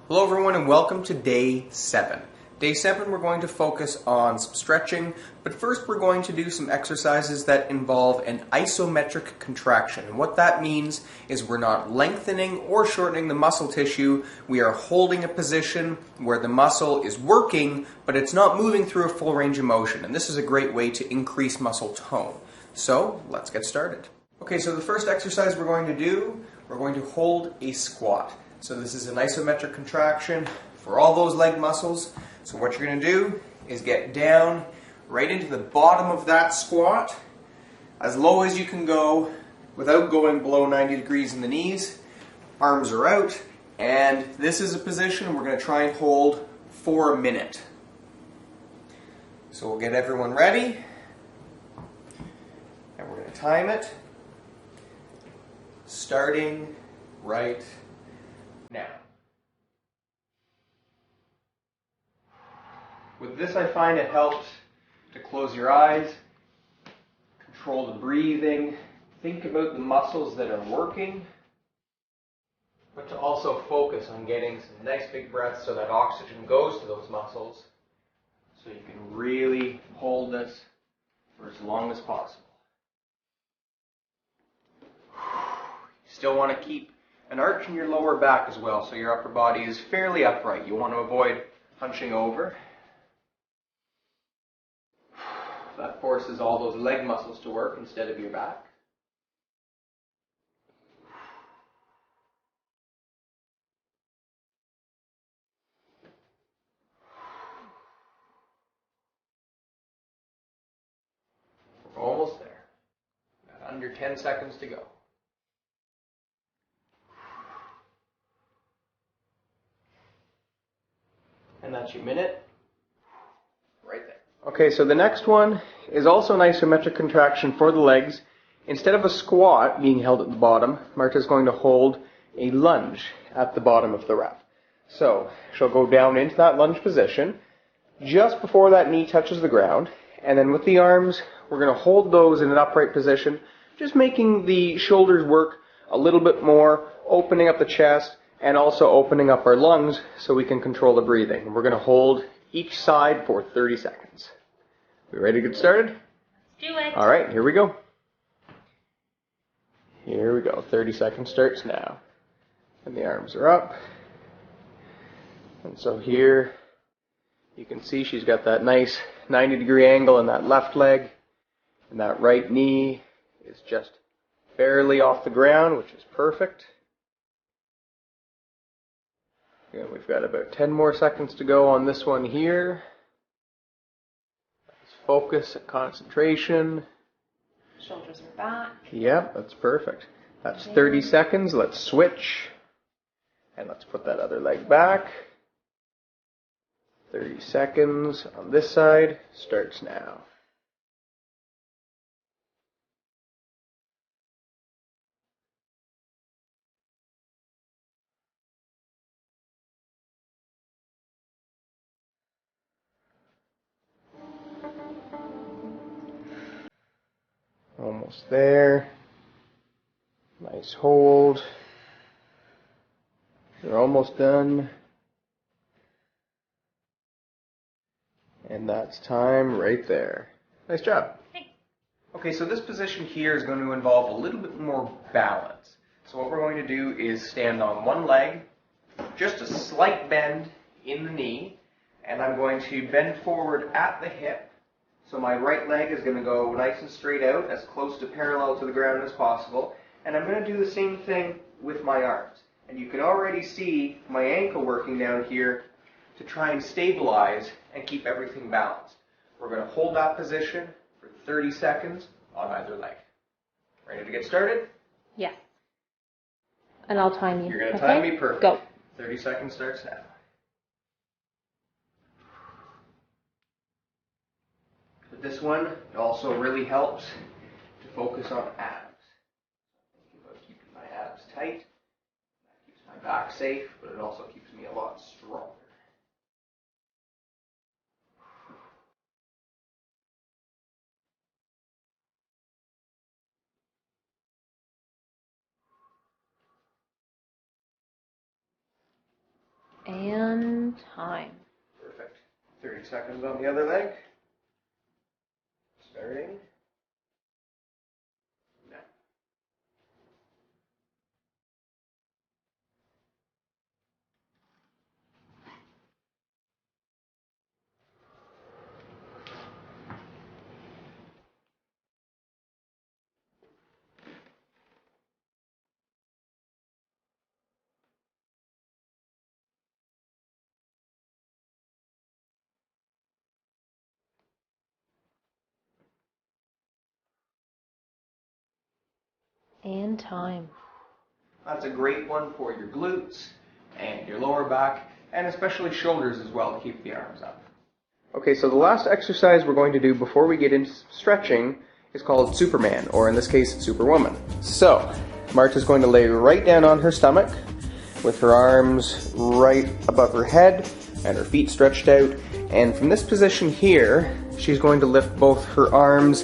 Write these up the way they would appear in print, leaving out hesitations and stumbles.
Hello everyone and welcome to day 7. Day 7 we're going to focus on some stretching, but first we're going to do some exercises that involve an isometric contraction. And what that means is we're not lengthening or shortening the muscle tissue, we are holding a position where the muscle is working, but it's not moving through a full range of motion. And this is a great way to increase muscle tone. So let's get started. Okay, so the first exercise we're going to do, we're going to hold a squat. So this is an isometric contraction for all those leg muscles. So what you're going to do is get down right into the bottom of that squat, as low as you can go without going below 90 degrees in the knees. Arms are out, and this is a position we're going to try and hold for a minute. So we'll get everyone ready, and we're going to time it, starting right now. With this, I find it helps to close your eyes, control the breathing, think about the muscles that are working, but to also focus on getting some nice big breaths so that oxygen goes to those muscles, so you can really hold this for as long as possible. You still want to keep an arch in your lower back as well, so your upper body is fairly upright. You want to avoid hunching over. That forces all those leg muscles to work instead of your back. We're almost there. Got under 10 seconds to go. And that's your minute. Right there. Okay, so the next one is also an isometric contraction for the legs. Instead of a squat being held at the bottom, Marta's going to hold a lunge at the bottom of the rep. So she'll go down into that lunge position just before that knee touches the ground, and then with the arms, we're going to hold those in an upright position, just making the shoulders work a little bit more, opening up the chest, and also opening up our lungs so we can control the breathing. We're going to hold each side for 30 seconds. We ready to get started? Do it. All right, here we go. Here we go. 30 seconds starts now. And the arms are up. And so here you can see she's got that nice 90-degree angle in that left leg. And that right knee is just barely off the ground, which is perfect. Yeah, we've got about 10 more seconds to go on this one here. Let's focus and concentration. Shoulders are back. Yep, that's perfect. That's 30 seconds. Let's switch. And let's put that other leg back. 30 seconds on this side. Starts now. Almost there. Nice hold. You're almost done. And that's time right there. Nice job. Thanks. Okay, so this position here is going to involve a little bit more balance. So what we're going to do is stand on one leg, just a slight bend in the knee, and I'm going to bend forward at the hip. So my right leg is going to go nice and straight out, as close to parallel to the ground as possible. And I'm going to do the same thing with my arms. And you can already see my ankle working down here to try and stabilize and keep everything balanced. We're going to hold that position for 30 seconds on either leg. Ready to get started? Yes. And I'll time you. You're going to time me perfect. Go. 30 seconds starts now. But this one, it also really helps to focus on abs. Think about keeping my abs tight. That keeps my back safe, but it also keeps me a lot stronger. And time. Perfect. 30 seconds on the other leg. Starting now. And time. That's a great one for your glutes and your lower back, and especially shoulders as well to keep the arms up. Okay, so the last exercise we're going to do before we get into stretching is called Superman, or in this case, Superwoman. So, Marta's going to lay right down on her stomach with her arms right above her head and her feet stretched out. And from this position here, she's going to lift both her arms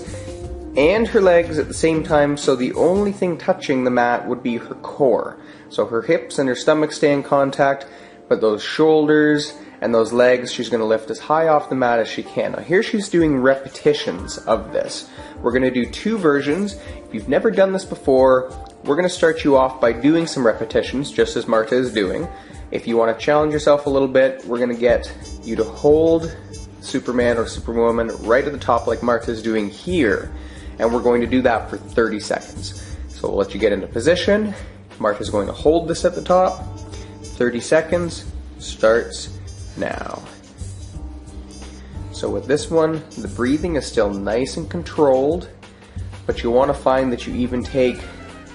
and her legs at the same time, so the only thing touching the mat would be her core. So her hips and her stomach stay in contact, but those shoulders and those legs she's going to lift as high off the mat as she can. Now here she's doing repetitions of this. We're going to do two versions. If you've never done this before, we're going to start you off by doing some repetitions, just as Marta is doing. If you want to challenge yourself a little bit, we're going to get you to hold Superman or Superwoman right at the top like Marta is doing here. And we're going to do that for 30 seconds. So we'll let you get into position. Marta's going to hold this at the top. 30 seconds starts now. So with this one, the breathing is still nice and controlled, but you want to find that you even take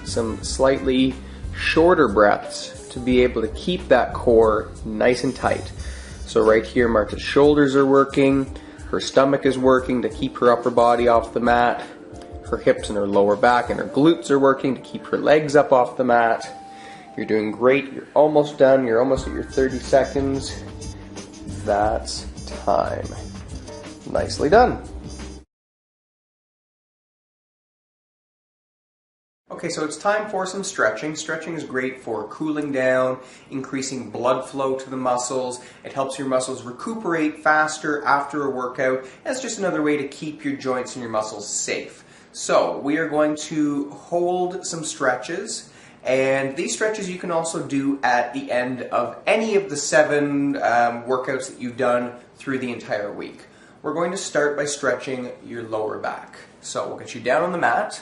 some slightly shorter breaths to be able to keep that core nice and tight. So right here, Marta's shoulders are working, her stomach is working to keep her upper body off the mat, her hips and her lower back and her glutes are working to keep her legs up off the mat. You're doing great. You're almost done. You're almost at your 30 seconds. That's time. Nicely done. Okay, so it's time for some stretching. Stretching is great for cooling down, increasing blood flow to the muscles. It helps your muscles recuperate faster after a workout. That's just another way to keep your joints and your muscles safe. So we are going to hold some stretches, and these stretches you can also do at the end of any of the 7 workouts that you've done through the entire week. We're going to start by stretching your lower back. So we'll get you down on the mat.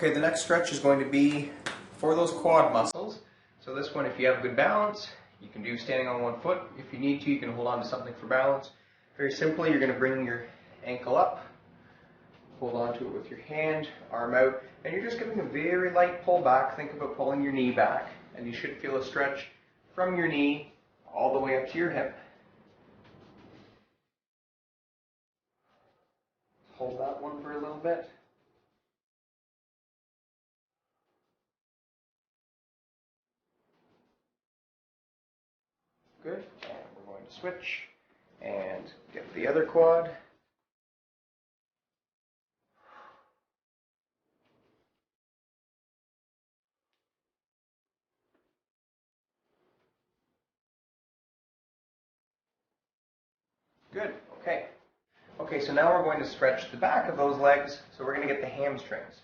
Okay, the next stretch is going to be for those quad muscles. So this one, if you have good balance, you can do standing on one foot. If you need to, you can hold on to something for balance. Very simply, you're going to bring your ankle up, hold on to it with your hand, arm out, and you're just giving a very light pull back. Think about pulling your knee back, and you should feel a stretch from your knee all the way up to your hip. Hold that one for a little bit. Good, and we're going to switch and get the other quad. Good, okay. Okay, so now we're going to stretch the back of those legs, so we're going to get the hamstrings.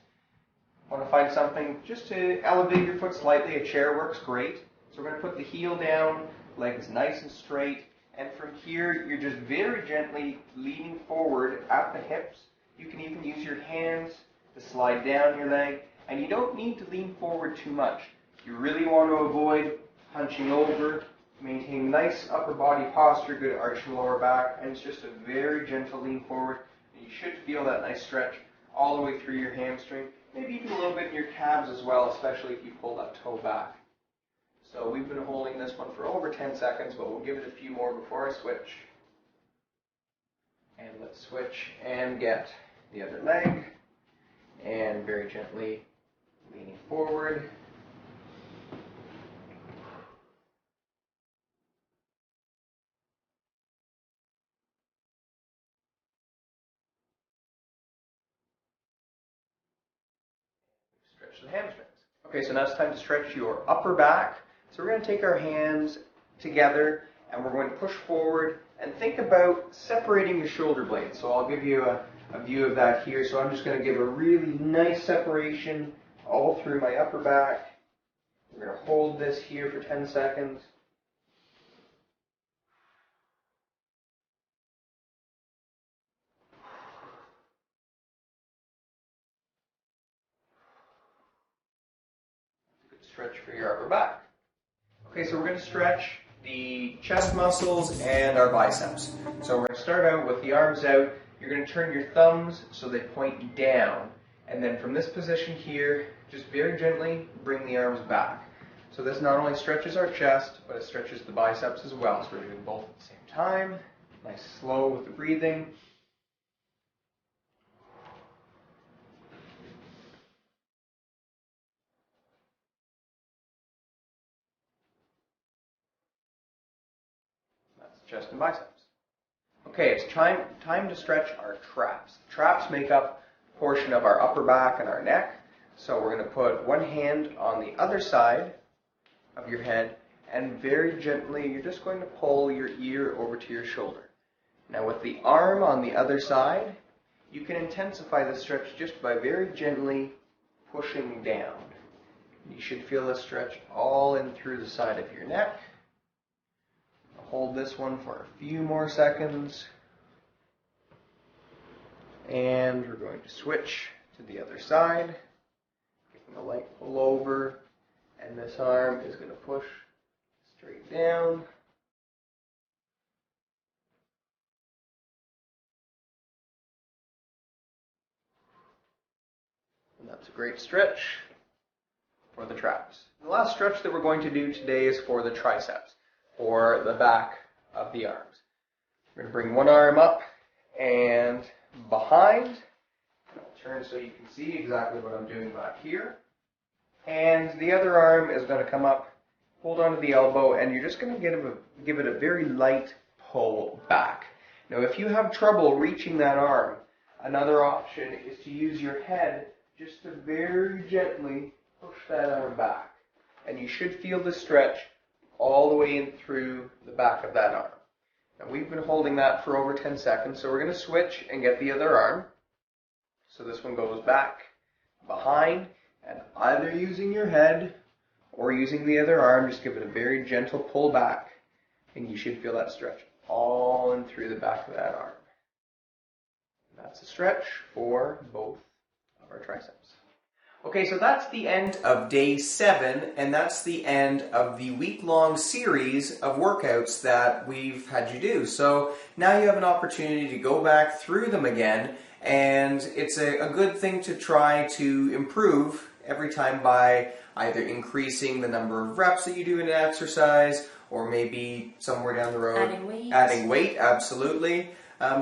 Want to find something just to elevate your foot slightly. A chair works great. So we're going to put the heel down, legs nice and straight, and from here you're just very gently leaning forward at the hips. You can even use your hands to slide down your leg, and you don't need to lean forward too much. You really want to avoid hunching over, maintain nice upper body posture, good arch in the lower back, and it's just a very gentle lean forward. And you should feel that nice stretch all the way through your hamstring, maybe even a little bit in your calves as well, especially if you pull that toe back. So we've been holding this one for over 10 seconds, but we'll give it a few more before I switch. And let's switch and get the other leg, and very gently leaning forward. Stretch the hamstrings. Okay, so now it's time to stretch your upper back. So we're going to take our hands together and we're going to push forward and think about separating your shoulder blades. So I'll give you a view of that here. So I'm just going to give a really nice separation all through my upper back. We're going to hold this here for 10 seconds. Good stretch for your upper back. Okay, so we're going to stretch the chest muscles and our biceps. So we're going to start out with the arms out. You're going to turn your thumbs so they point down. And then from this position here, just very gently bring the arms back. So this not only stretches our chest, but it stretches the biceps as well. So we're doing both at the same time. Nice slow with the breathing. That's chest and biceps. Okay, it's time to stretch our traps. Traps make up a portion of our upper back and our neck. So we're going to put one hand on the other side of your head, and very gently you're just going to pull your ear over to your shoulder. Now with the arm on the other side, you can intensify the stretch just by very gently pushing down. You should feel the stretch all in through the side of your neck. Hold this one for a few more seconds. And we're going to switch to the other side. Giving a light pull over. And this arm is going to push straight down. And that's a great stretch for the traps. The last stretch that we're going to do today is for the triceps, or the back of the arms. We're going to bring one arm up and behind. I'll turn so you can see exactly what I'm doing back here. And the other arm is going to come up, hold onto the elbow, and you're just going to give it a very light pull back. Now if you have trouble reaching that arm, another option is to use your head just to very gently push that arm back. And you should feel the stretch all the way in through the back of that arm. Now we've been holding that for over 10 seconds, so we're going to switch and get the other arm. So this one goes back, behind, and either using your head or using the other arm, just give it a very gentle pull back, and you should feel that stretch all in through the back of that arm. And that's a stretch for both of our triceps. Okay, so that's the end of day 7, and that's the end of the week-long series of workouts that we've had you do. So now you have an opportunity to go back through them again, and it's a good thing to try to improve every time by either increasing the number of reps that you do in an exercise, or maybe somewhere down the road adding weight, absolutely.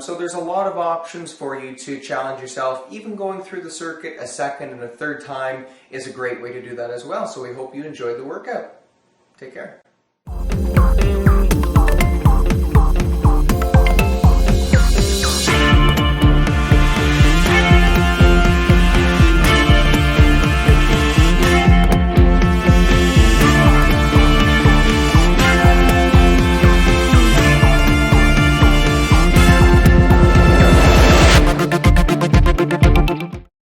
So there's a lot of options for you to challenge yourself. Even going through the circuit a second and a third time is a great way to do that as well. So we hope you enjoyed the workout. Take care.